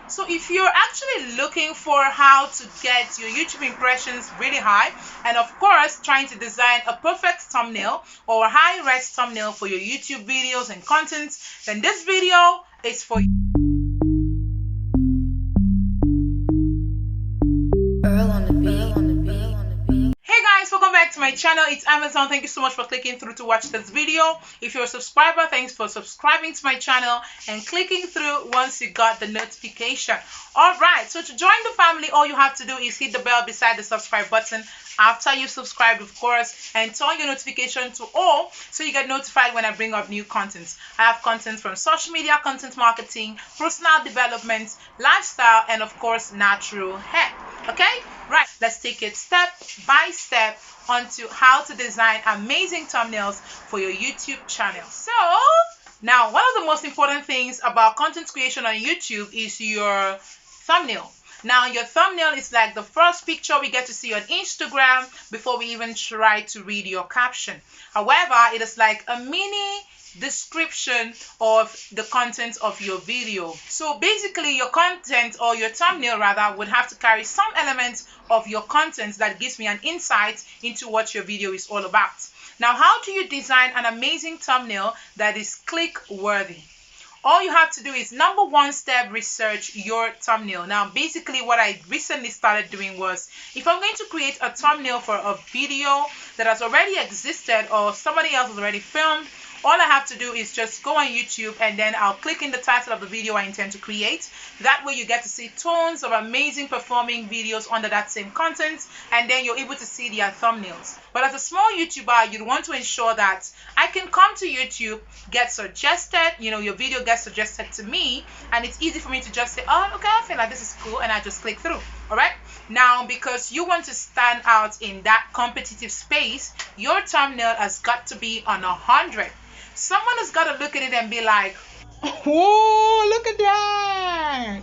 So if you're actually looking for how to get your YouTube impressions really high, and of course trying to design a perfect thumbnail or a high res thumbnail for your YouTube videos and content, then this video is for you. Hey guys, welcome back to my channel. It's Amazon. Thank you so much for clicking through to watch this video. If you're a subscriber, thanks for subscribing to my channel and clicking through once you got the notification. Alright, so to join the family, all you have to do is hit the bell beside the subscribe button after you subscribed, of course, and turn your notification to all so you get notified when I bring up new content. I have content from social media, content marketing, personal development, lifestyle, and of course natural hair. Okay, right, let's take it step by step onto how to design amazing thumbnails for your YouTube channel. So now, one of the most important things about content creation on YouTube is your thumbnail. Now, your thumbnail is like the first picture we get to see on Instagram before we even try to read your caption. However, it is like a mini description of the content of your video. So basically, your content, or your thumbnail rather, would have to carry some elements of your content that gives me an insight into what your video is all about. Now, how do you design an amazing thumbnail that is click worthy? All you have to do is, number one step, research your thumbnail. Now, basically what I recently started doing was, if I'm going to create a thumbnail for a video that has already existed or somebody else has already filmed, all I have to do is just go on YouTube and then I'll click in the title of the video I intend to create. That way you get to see tons of amazing performing videos under that same content, and then you're able to see their thumbnails. But as a small YouTuber, you'd want to ensure that I can come to YouTube, get suggested, your video gets suggested to me, and it's easy for me to just say, oh, okay, I feel like this is cool, and I just click through. All right. Now, because you want to stand out in that competitive space, your thumbnail has got to be on 100. Someone has got to look at it and be like, whoa, look at that.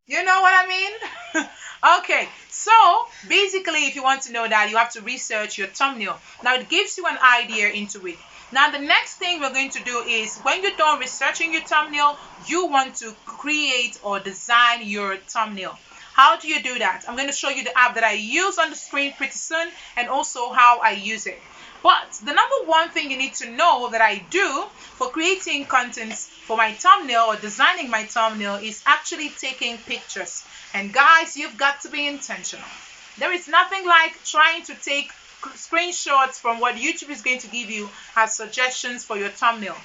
You know what I mean? Okay, so basically, if you want to know that, you have to research your thumbnail. Now, it gives you an idea into it. Now, the next thing we're going to do is, when you're done researching your thumbnail, you want to create or design your thumbnail. How do you do that? I'm going to show you the app that I use on the screen pretty soon, and also how I use it. But the number one thing you need to know that I do for creating content for my thumbnail or designing my thumbnail is actually taking pictures. And guys, you've got to be intentional. There is nothing like trying to take screenshots from what YouTube is going to give you as suggestions for your thumbnail.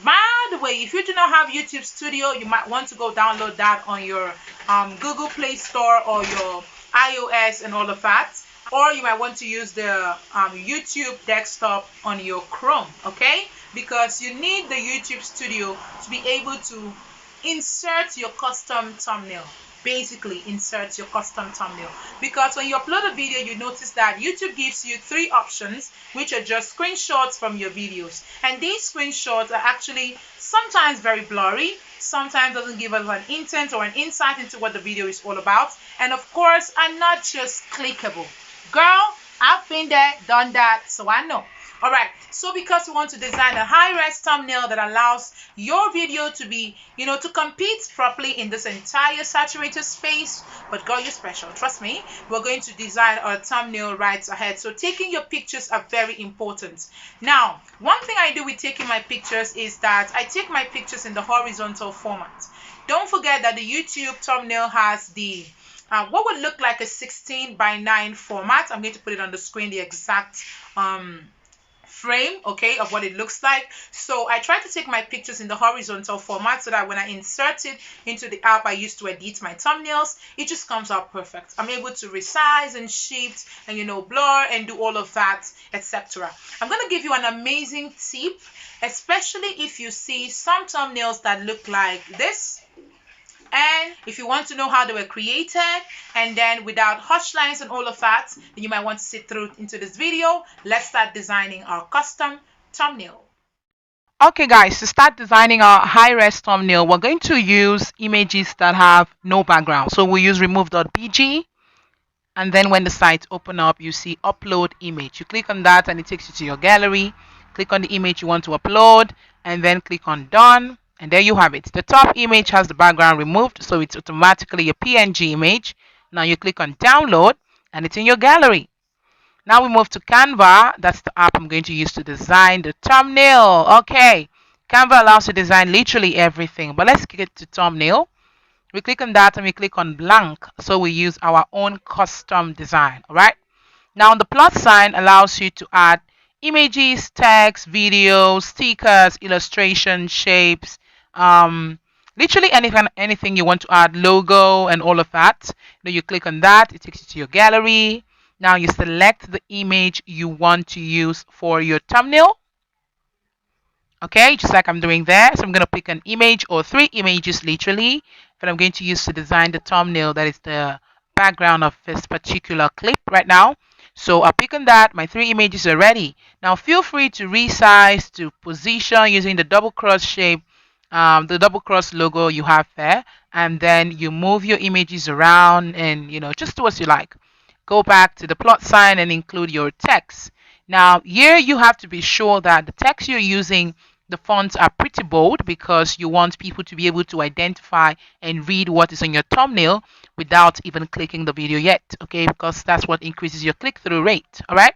By the way, if you do not have YouTube Studio, you might want to go download that on your Google Play Store or your iOS and all of that. Or you might want to use the YouTube desktop on your Chrome, okay? Because you need the YouTube Studio to be able to insert your custom thumbnail. Basically, insert your custom thumbnail. Because when you upload a video, you notice that YouTube gives you 3 options, which are just screenshots from your videos. And these screenshots are actually sometimes very blurry, sometimes doesn't give us an intent or an insight into what the video is all about, and of course are not just clickable. Girl, I've been there, done that, so I know. All right, so because we want to design a high-res thumbnail that allows your video to be, to compete properly in this entire saturated space, but girl, you're special, trust me, we're going to design our thumbnail right ahead. So taking your pictures are very important. Now, one thing I do with taking my pictures is that I take my pictures in the horizontal format. Don't forget that the YouTube thumbnail has the what would look like a 16:9 format. I'm going to put it on the screen, the exact frame, okay, of what it looks like. So I try to take my pictures in the horizontal format so that when I insert it into the app I use to edit my thumbnails, it just comes out perfect. I'm able to resize and shift and blur and do all of that, etc. I'm going to give you an amazing tip, especially if you see some thumbnails that look like this. And if you want to know how they were created, and then without harsh lines and all of that, then you might want to sit through into this video. Let's start designing our custom thumbnail. Okay guys, to start designing our high-res thumbnail, we're going to use images that have no background. So we'll use remove.bg, and then when the site open up, you see upload image. You click on that and it takes you to your gallery. Click on the image you want to upload, and then click on done. And there you have it. The top image has the background removed, so it's automatically a PNG image. Now you click on download and it's in your gallery. Now we move to Canva. That's the app I'm going to use to design the thumbnail. Okay, Canva allows you to design literally everything, but let's get to thumbnail. We click on that and we click on blank, so we use our own custom design. All right, now the plus sign allows you to add images, text, videos, stickers, illustrations, shapes, um, literally anything you want to add, logo and all of that. Then you click on that, it takes you to your gallery. Now you select the image you want to use for your thumbnail. Okay, just like I'm doing there. So I'm going to pick an image or 3 images literally that I'm going to use to design the thumbnail, that is the background of this particular clip right now. So I'll pick on that. My 3 images are ready. Now feel free to resize, to position using the double cross shape, the double cross logo you have there, and then you move your images around and just do as you like. Go back to the plot sign and include your text. Now here you have to be sure that the text you're using, the fonts are pretty bold, because you want people to be able to identify and read what is on your thumbnail without even clicking the video yet, okay, because that's what increases your click-through rate. All right,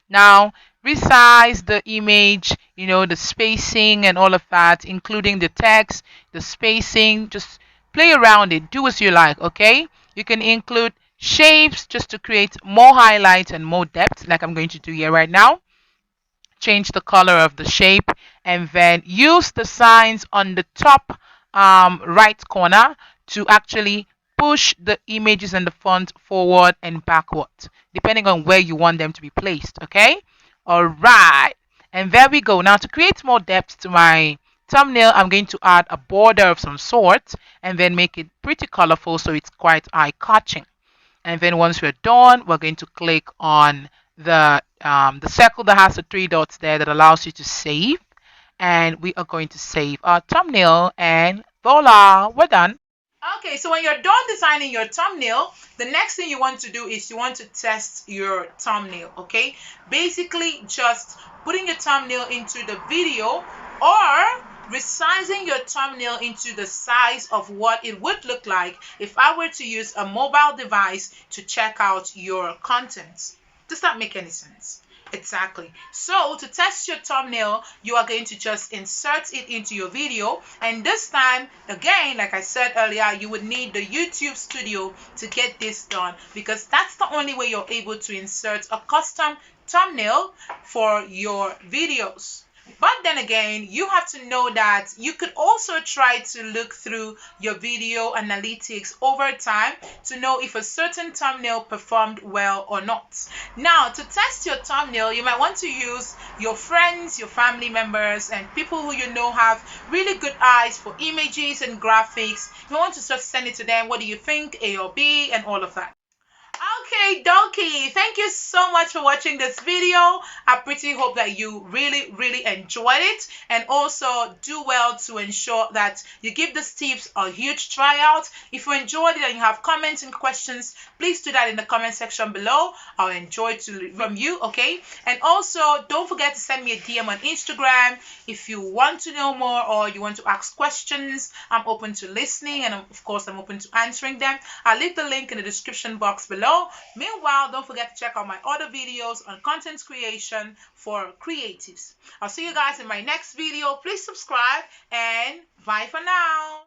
now resize the image, the spacing and all of that, including the text, the spacing. Just play around it, do as you like. Okay, you can include shapes just to create more highlight and more depth, like I'm going to do here right now. Change the color of the shape, and then use the signs on the top right corner to actually push the images and the font forward and backward, depending on where you want them to be placed. Okay, all right, and there we go. Now to create more depth to my thumbnail, I'm going to add a border of some sort and then make it pretty colorful so it's quite eye-catching. And then once we're done, we're going to click on the circle that has the 3 dots there that allows you to save, and we are going to save our thumbnail, and voila, we're done. Okay, so when you're done designing your thumbnail, the next thing you want to do is you want to test your thumbnail. Okay, basically just putting your thumbnail into the video, or resizing your thumbnail into the size of what it would look like if I were to use a mobile device to check out your content. Does that make any sense? Exactly. So to test your thumbnail, you are going to just insert it into your video, and this time again, like I said earlier, you would need the YouTube Studio to get this done, because that's the only way you're able to insert a custom thumbnail for your videos. But then again, you have to know that you could also try to look through your video analytics over time to know if a certain thumbnail performed well or not. Now, to test your thumbnail, you might want to use your friends, your family members, and people who have really good eyes for images and graphics. You want to just send it to them. What do you think? A or B, and all of that. Okay, dokie. Thank you so much for watching this video. I pretty hope that you really enjoyed it, and also do well to ensure that you give these tips a huge try out. If you enjoyed it and you have comments and questions, please do that in the comment section below. I'll enjoy to hear from you, okay? And also, don't forget to send me a DM on Instagram if you want to know more or you want to ask questions. I'm open to listening, and of course, I'm open to answering them. I'll leave the link in the description box below. Meanwhile, don't forget to check out my other videos on content creation for creatives. I'll see you guys in my next video. Please subscribe, and bye for now.